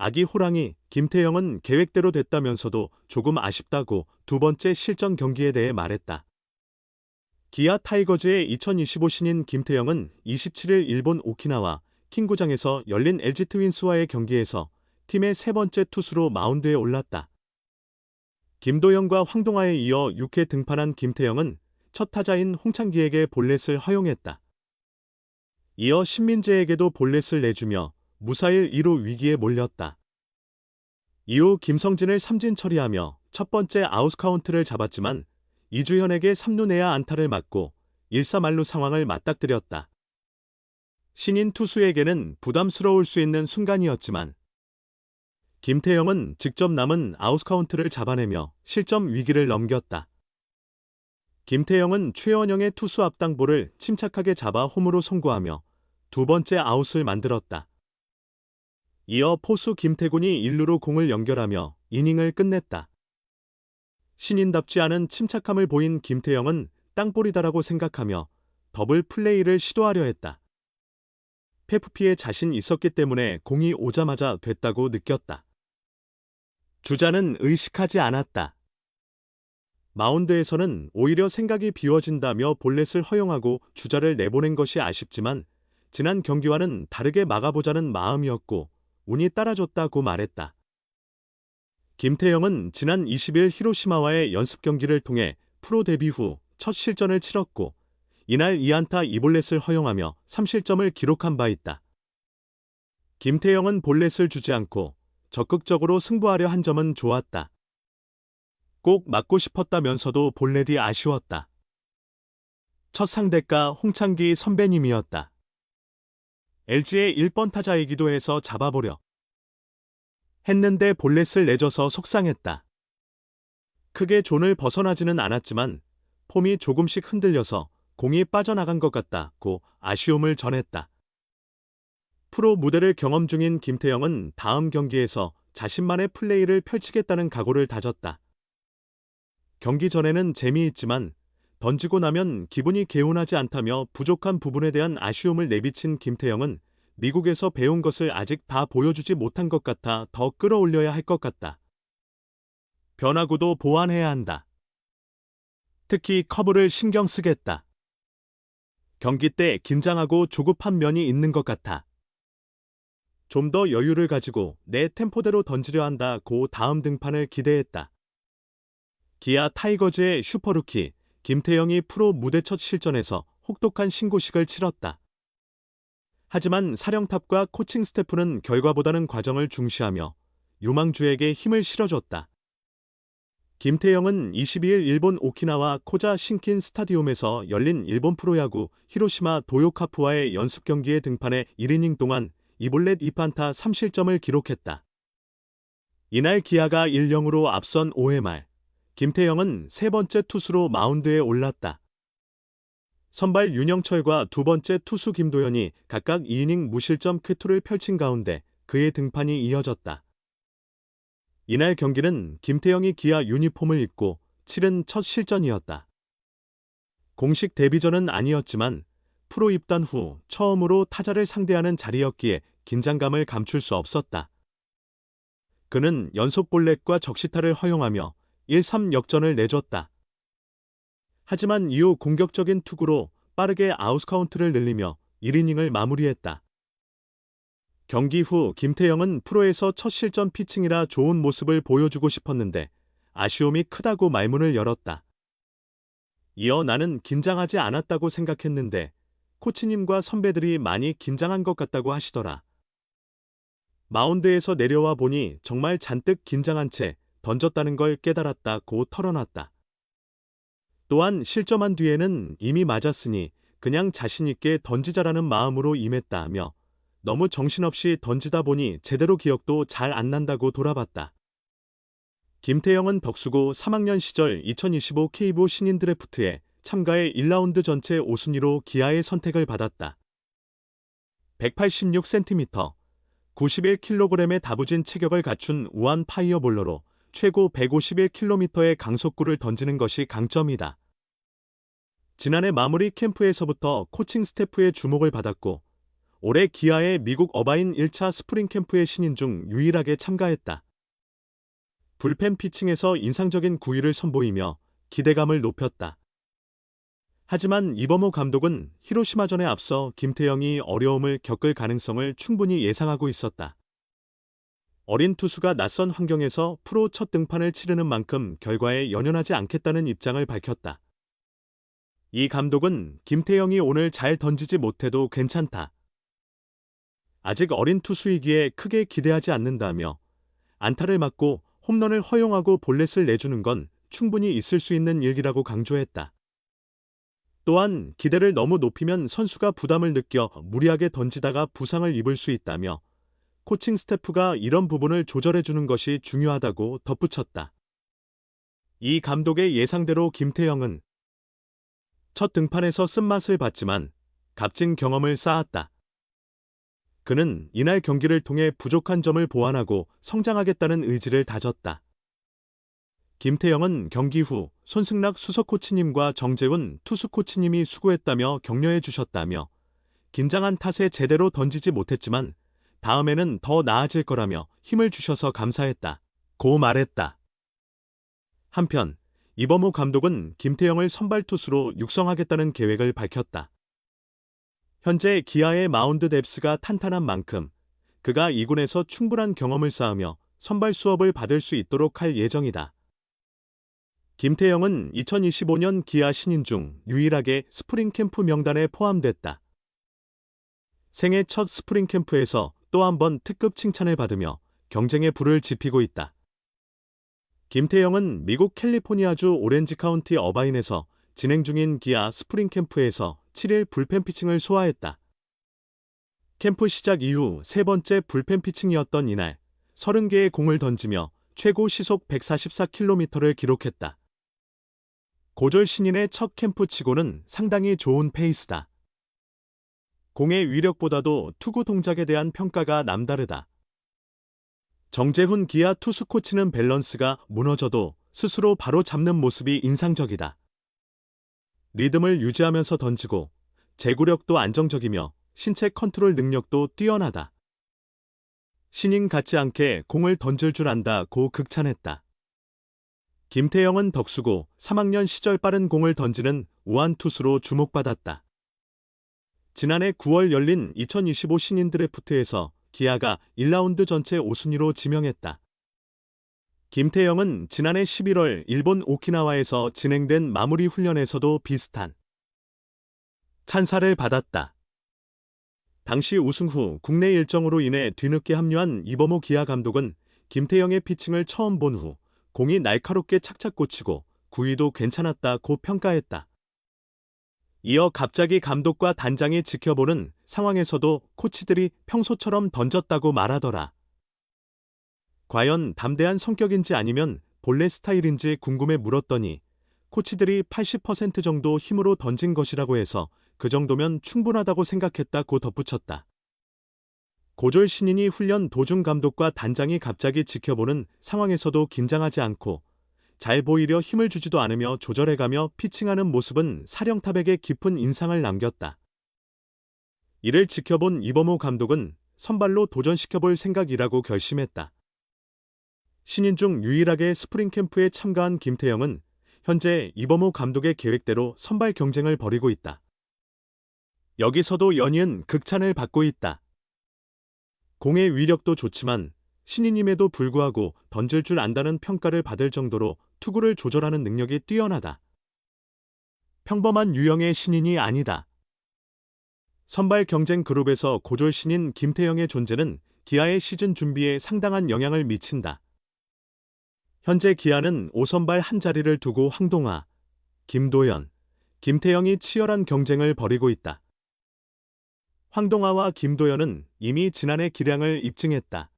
아기 호랑이 김태형은 계획대로 됐다면서도 조금 아쉽다고 두 번째 실전 경기에 대해 말했다. 기아 타이거즈의 2025 신인 김태형은 27일 일본 오키나와 킹구장에서 열린 LG 트윈스와의 경기에서 팀의 세 번째 투수로 마운드에 올랐다. 김도영과 황동아에 이어 6회 등판한 김태형은 첫 타자인 홍창기에게 볼넷을 허용했다. 이어 신민재에게도 볼넷을 내주며 무사일 2루 위기에 몰렸다. 이후 김성진을 삼진 처리하며 첫 번째 아웃 카운트를 잡았지만 이주현에게 3루 내야 안타를 맞고 1-3만루 상황을 맞닥뜨렸다. 신인 투수에게는 부담스러울 수 있는 순간이었지만 김태형은 직접 남은 아웃 카운트를 잡아내며 실점 위기를 넘겼다. 김태형은 최원영의 투수 앞당볼을 침착하게 잡아 홈으로 송구하며 두 번째 아웃을 만들었다. 이어 포수 김태군이 1루로 공을 연결하며 이닝을 끝냈다. 신인답지 않은 침착함을 보인 김태형은 땅볼이다라고 생각하며 더블 플레이를 시도하려 했다. 페프피에 자신 있었기 때문에 공이 오자마자 됐다고 느꼈다. 주자는 의식하지 않았다. 마운드에서는 오히려 생각이 비워진다며 볼넷을 허용하고 주자를 내보낸 것이 아쉽지만 지난 경기와는 다르게 막아보자는 마음이었고 운이 따라줬다고 말했다. 김태형은 지난 20일 히로시마와의 연습 경기를 통해 프로 데뷔 후 첫 실전을 치렀고 이날 2안타 2볼넷을 허용하며 3실점을 기록한 바 있다. 김태형은 볼넷을 주지 않고 적극적으로 승부하려 한 점은 좋았다. 꼭 맞고 싶었다면서도 볼넷이 아쉬웠다. 첫 상대가 홍창기 선배님이었다. LG의 1번 타자이기도 해서 잡아보려 했는데 볼넷을 내줘서 속상했다. 크게 존을 벗어나지는 않았지만 폼이 조금씩 흔들려서 공이 빠져나간 것 같다고 아쉬움을 전했다. 프로 무대를 경험 중인 김태형은 다음 경기에서 자신만의 플레이를 펼치겠다는 각오를 다졌다. 경기 전에는 재미있지만 던지고 나면 기분이 개운하지 않다며 부족한 부분에 대한 아쉬움을 내비친 김태형은 미국에서 배운 것을 아직 다 보여주지 못한 것 같아 더 끌어올려야 할 것 같다. 변화구도 보완해야 한다. 특히 커브를 신경 쓰겠다. 경기 때 긴장하고 조급한 면이 있는 것 같아. 좀 더 여유를 가지고 내 템포대로 던지려 한다고 다음 등판을 기대했다. 기아 타이거즈의 슈퍼루키 김태형이 프로 무대 첫 실전에서 혹독한 신고식을 치렀다. 하지만 사령탑과 코칭 스태프는 결과보다는 과정을 중시하며 유망주에게 힘을 실어줬다. 김태형은 22일 일본 오키나와 코자 신킨 스타디움에서 열린 일본 프로야구 히로시마 도요카프와의 연습 경기에 등판해 1이닝 동안 2볼넷 2안타 3실점을 기록했다. 이날 기아가 1-0으로 앞선 5회 말 김태형은 세 번째 투수로 마운드에 올랐다. 선발 윤영철과 두 번째 투수 김도현이 각각 2이닝 무실점 쾌투를 펼친 가운데 그의 등판이 이어졌다. 이날 경기는 김태형이 기아 유니폼을 입고 치른 첫 실전이었다. 공식 데뷔전은 아니었지만 프로 입단 후 처음으로 타자를 상대하는 자리였기에 긴장감을 감출 수 없었다. 그는 연속 볼넷과 적시타를 허용하며 1-3 역전을 내줬다. 하지만 이후 공격적인 투구로 빠르게 아웃 카운트를 늘리며 1이닝을 마무리했다. 경기 후 김태형은 프로에서 첫 실전 피칭이라 좋은 모습을 보여주고 싶었는데 아쉬움이 크다고 말문을 열었다. 이어 나는 긴장하지 않았다고 생각했는데 코치님과 선배들이 많이 긴장한 것 같다고 하시더라. 마운드에서 내려와 보니 정말 잔뜩 긴장한 채 던졌다는 걸 깨달았다고 털어놨다. 또한 실점한 뒤에는 이미 맞았으니 그냥 자신있게 던지자라는 마음으로 임했다며 너무 정신없이 던지다 보니 제대로 기억도 잘 안 난다고 돌아봤다. 김태형은 덕수고 3학년 시절 2025 KBO 신인 드래프트에 참가해 1라운드 전체 5순위로 기아의 선택을 받았다. 186cm, 91kg의 다부진 체격을 갖춘 우한 파이어볼러로 최고 151km의 강속구를 던지는 것이 강점이다. 지난해 마무리 캠프에서부터 코칭 스태프의 주목을 받았고 올해 기아의 미국 어바인 1차 스프링 캠프의 신인 중 유일하게 참가했다. 불펜 피칭에서 인상적인 구위를 선보이며 기대감을 높였다. 하지만 이범호 감독은 히로시마전에 앞서 김태형이 어려움을 겪을 가능성을 충분히 예상하고 있었다. 어린 투수가 낯선 환경에서 프로 첫 등판을 치르는 만큼 결과에 연연하지 않겠다는 입장을 밝혔다. 이 감독은 김태형이 오늘 잘 던지지 못해도 괜찮다. 아직 어린 투수이기에 크게 기대하지 않는다며 안타를 맞고 홈런을 허용하고 볼넷을 내주는 건 충분히 있을 수 있는 일이라고 강조했다. 또한 기대를 너무 높이면 선수가 부담을 느껴 무리하게 던지다가 부상을 입을 수 있다며 코칭 스태프가 이런 부분을 조절해주는 것이 중요하다고 덧붙였다. 이 감독의 예상대로 김태형은 첫 등판에서 쓴맛을 봤지만 값진 경험을 쌓았다. 그는 이날 경기를 통해 부족한 점을 보완하고 성장하겠다는 의지를 다졌다. 김태형은 경기 후 손승락 수석 코치님과 정재훈 투수 코치님이 수고했다며 격려해 주셨다며 긴장한 탓에 제대로 던지지 못했지만 다음에는 더 나아질 거라며 힘을 주셔서 감사했다. 고 말했다. 한편 이범호 감독은 김태형을 선발 투수로 육성하겠다는 계획을 밝혔다. 현재 기아의 마운드 뎁스가 탄탄한 만큼 그가 2군에서 충분한 경험을 쌓으며 선발 수업을 받을 수 있도록 할 예정이다. 김태형은 2025년 기아 신인 중 유일하게 스프링 캠프 명단에 포함됐다. 생애 첫 스프링 캠프에서 또 한 번 특급 칭찬을 받으며 경쟁의 불을 지피고 있다. 김태형은 미국 캘리포니아주 오렌지 카운티 어바인에서 진행 중인 기아 스프링 캠프에서 7일 불펜 피칭을 소화했다. 캠프 시작 이후 세 번째 불펜 피칭이었던 이날 30개의 공을 던지며 최고 시속 144km를 기록했다. 고졸 신인의 첫 캠프 치고는 상당히 좋은 페이스다. 공의 위력보다도 투구 동작에 대한 평가가 남다르다. 정재훈 기아 투수 코치는 밸런스가 무너져도 스스로 바로 잡는 모습이 인상적이다. 리듬을 유지하면서 던지고 제구력도 안정적이며 신체 컨트롤 능력도 뛰어나다. 신인 같지 않게 공을 던질 줄 안다고 극찬했다. 김태형은 덕수고 3학년 시절 빠른 공을 던지는 우한 투수로 주목받았다. 지난해 9월 열린 2025 신인 드래프트에서 기아가 1라운드 전체 5순위로 지명했다. 김태형은 지난해 11월 일본 오키나와에서 진행된 마무리 훈련에서도 비슷한 찬사를 받았다. 당시 우승 후 국내 일정으로 인해 뒤늦게 합류한 이범호 기아 감독은 김태형의 피칭을 처음 본 후 공이 날카롭게 착착 꽂히고 구위도 괜찮았다고 평가했다. 이어 갑자기 감독과 단장이 지켜보는 상황에서도 코치들이 평소처럼 던졌다고 말하더라. 과연 담대한 성격인지 아니면 본래 스타일인지 궁금해 물었더니 코치들이 80% 정도 힘으로 던진 것이라고 해서 그 정도면 충분하다고 생각했다고 덧붙였다. 고졸 신인이 훈련 도중 감독과 단장이 갑자기 지켜보는 상황에서도 긴장하지 않고 잘 보이려 힘을 주지도 않으며 조절해가며 피칭하는 모습은 사령탑에게 깊은 인상을 남겼다. 이를 지켜본 이범호 감독은 선발로 도전시켜볼 생각이라고 결심했다. 신인 중 유일하게 스프링 캠프에 참가한 김태형은 현재 이범호 감독의 계획대로 선발 경쟁을 벌이고 있다. 여기서도 연이은 극찬을 받고 있다. 공의 위력도 좋지만 신인임에도 불구하고 던질 줄 안다는 평가를 받을 정도로 투구를 조절하는 능력이 뛰어나다. 평범한 유형의 신인이 아니다. 선발 경쟁 그룹에서 고졸 신인 김태형의 존재는 기아의 시즌 준비에 상당한 영향을 미친다. 현재 기아는 5선발 한 자리를 두고 황동화, 김도현, 김태형이 치열한 경쟁을 벌이고 있다. 황동화와 김도현은 이미 지난해 기량을 입증했다.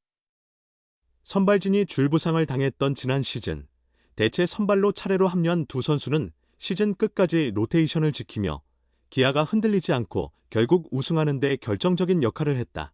선발진이 줄부상을 당했던 지난 시즌, 대체 선발로 차례로 합류한 두 선수는 시즌 끝까지 로테이션을 지키며 기아가 흔들리지 않고 결국 우승하는 데 결정적인 역할을 했다.